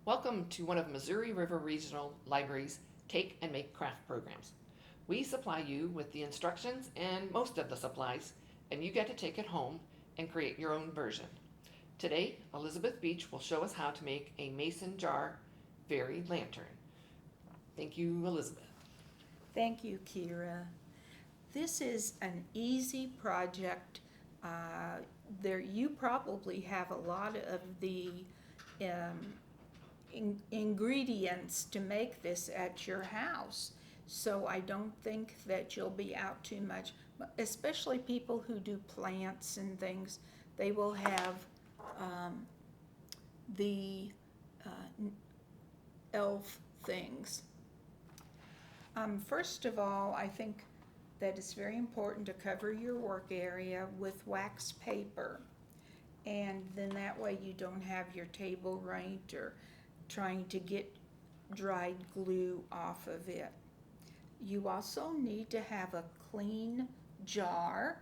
Welcome to one of Missouri River Regional Library's Take and Make Craft programs. We supply you with the instructions and most of the supplies, and you get to take it home and create your own version. Today, Elizabeth Beach will show us how to make a mason jar fairy lantern. Thank you, Elizabeth. Thank you, Kira. This is an easy project. You probably have a lot of the ingredients to make this at your house, so I don't think that you'll be out too much, especially people who do plants and things. They will have the elf things. First of all, I think that it's very important to cover your work area with wax paper, and then that way you don't have your table rent or trying to get dried glue off of it. You also need to have a clean jar.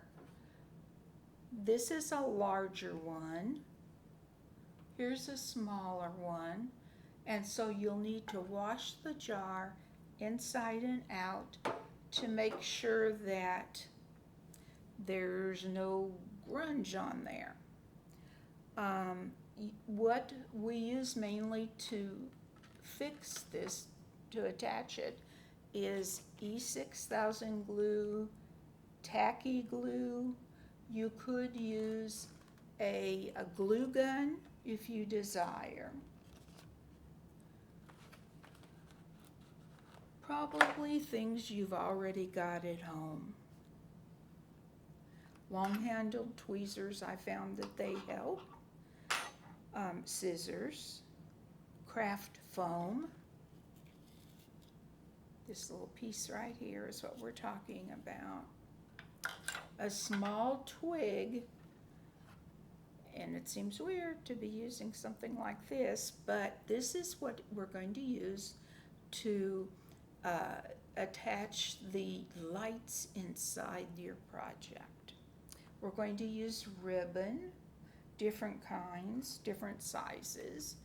This is a larger one. Here's a smaller one. And so you'll need to wash the jar inside and out to make sure that there's no grunge on there. What we use mainly to fix this, to attach it, is E6000 glue, tacky glue. You could use a glue gun if you desire. Probably things you've already got at home. Long-handled tweezers, I found that they help. Scissors, craft foam. This little piece right here is what we're talking about. A small twig, and it seems weird to be using something like this, but this is what we're going to use to attach the lights inside your project. We're going to use ribbon, different kinds, different sizes,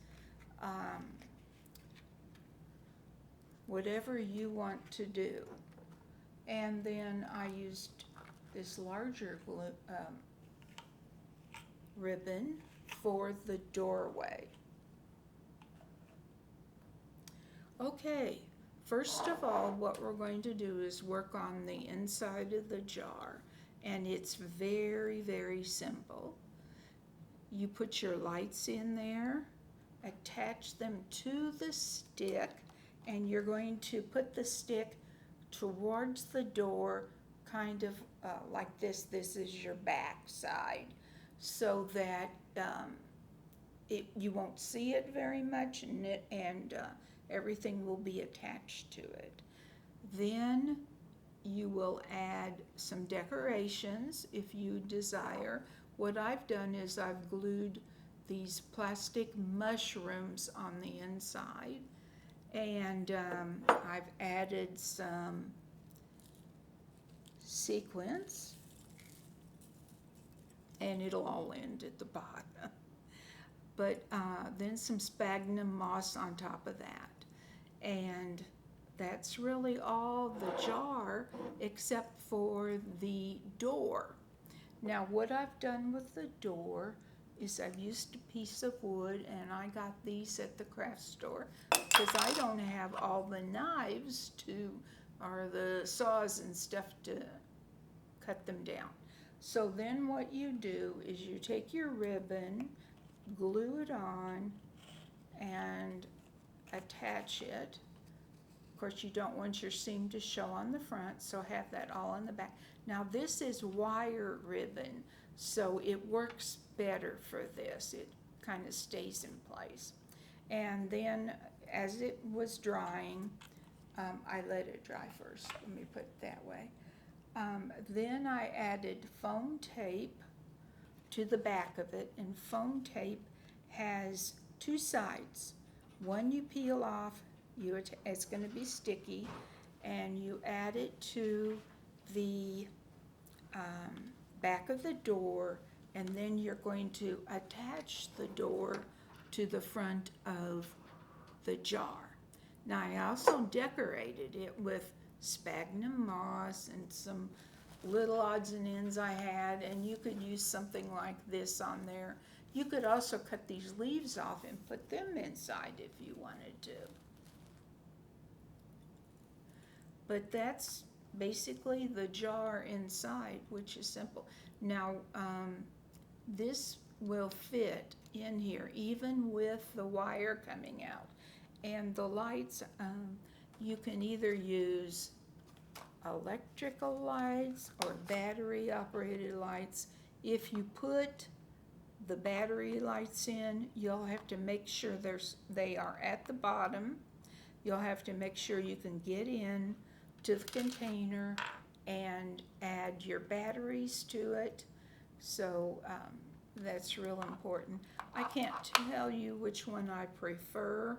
whatever you want to do. And then I used this larger ribbon for the doorway. Okay. First of all, what we're going to do is work on the inside of the jar, and it's very, very simple. You put your lights in there, attach them to the stick, and you're going to put the stick towards the door, kind of like this. This is your back side, so that you won't see it very much, and everything will be attached to it. Then you will add some decorations if you desire. What I've done is I've glued these plastic mushrooms on the inside, and I've added some sequins, and it'll all end at the bottom. But then some sphagnum moss on top of that. And that's really all the jar except for the door. Now what I've done with the door is I've used a piece of wood, and I got these at the craft store because I don't have all the knives or the saws and stuff to cut them down. So then what you do is you take your ribbon, glue it on, and attach it. Of course, you don't want your seam to show on the front, so have that all on the back. Now this is wire ribbon, so it works better for this. It kind of stays in place. And then as it was drying, I let it dry first, let me put it that way. Then I added foam tape to the back of it, and foam tape has two sides. One you peel off, it's going to be sticky, and you add it to the back of the door, and then you're going to attach the door to the front of the jar. Now I also decorated it with sphagnum moss and some little odds and ends I had, and you could use something like this on there. You could also cut these leaves off and put them inside if you wanted to. But that's basically the jar inside, which is simple. Now, this will fit in here, even with the wire coming out. And the lights, you can either use electrical lights or battery operated lights. If you put the battery lights in, you'll have to make sure they are at the bottom. You'll have to make sure you can get in to the container and add your batteries to it. So that's real important. I can't tell you which one I prefer,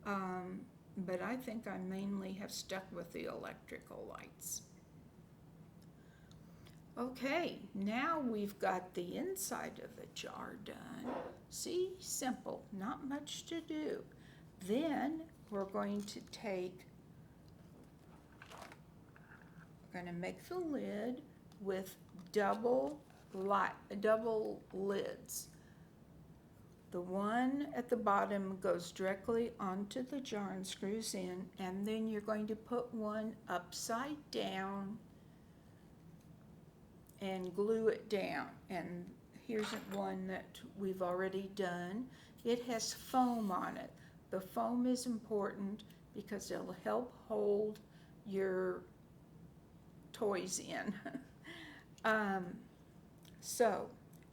but I think I mainly have stuck with the electrical lights. Okay, now we've got the inside of the jar done. See, simple, not much to do. Then we're going to make the lid with double lids. The one at the bottom goes directly onto the jar and screws in, and then you're going to put one upside down and glue it down. And here's one that we've already done. It has foam on it. The foam is important because it'll help hold your toys in. So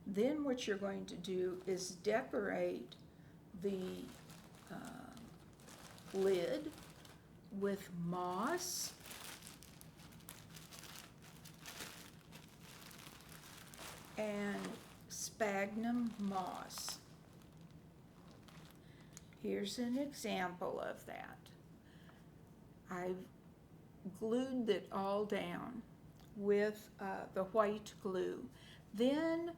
then what you're going to do is decorate the lid with moss and sphagnum moss. Here's an example of that. I've glued it all down with the white glue. Then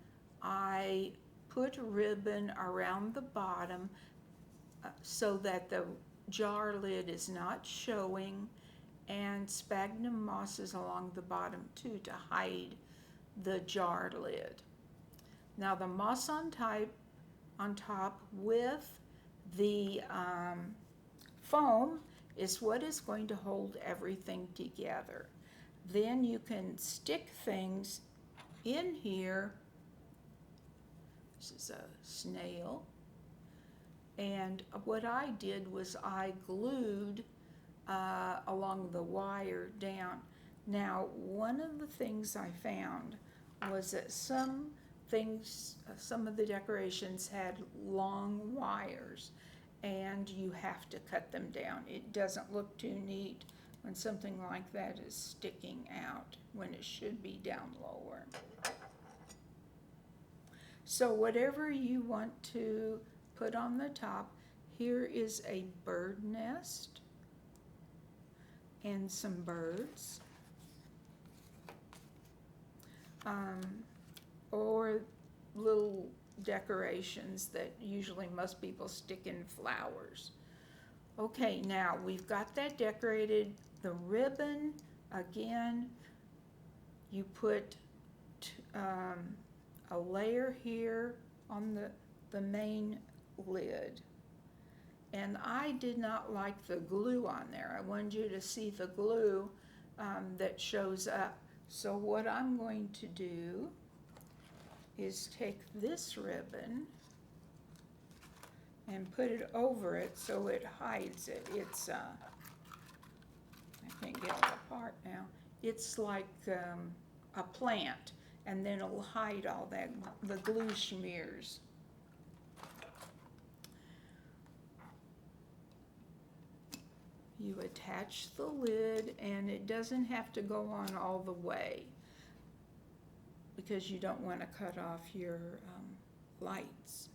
I put a ribbon around the bottom so that the jar lid is not showing, and sphagnum moss is along the bottom too to hide the jar lid. Now the moss on top with the foam is what is going to hold everything together. Then you can stick things in here. This is a snail. And what I did was I glued along the wire down. Now, one of the things I found was that some of the decorations had long wires, and you have to cut them down. It doesn't look too neat when something like that is sticking out when it should be down lower. So whatever you want to put on the top, here is a bird nest and some birds, or little decorations that usually most people stick in flowers. Okay, now we've got that decorated. The ribbon, again, you put a layer here on the main lid. And I did not like the glue on there. I wanted you to see the glue that shows up. So what I'm going to do is take this ribbon and put it over it so it hides it. It's, I can't get it apart now. It's like a plant, and then it'll hide all that, the glue smears. You attach the lid, and it doesn't have to go on all the way because you don't want to cut off your lights.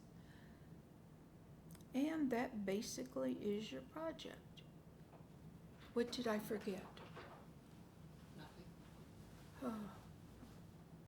And that basically is your project. What did I forget?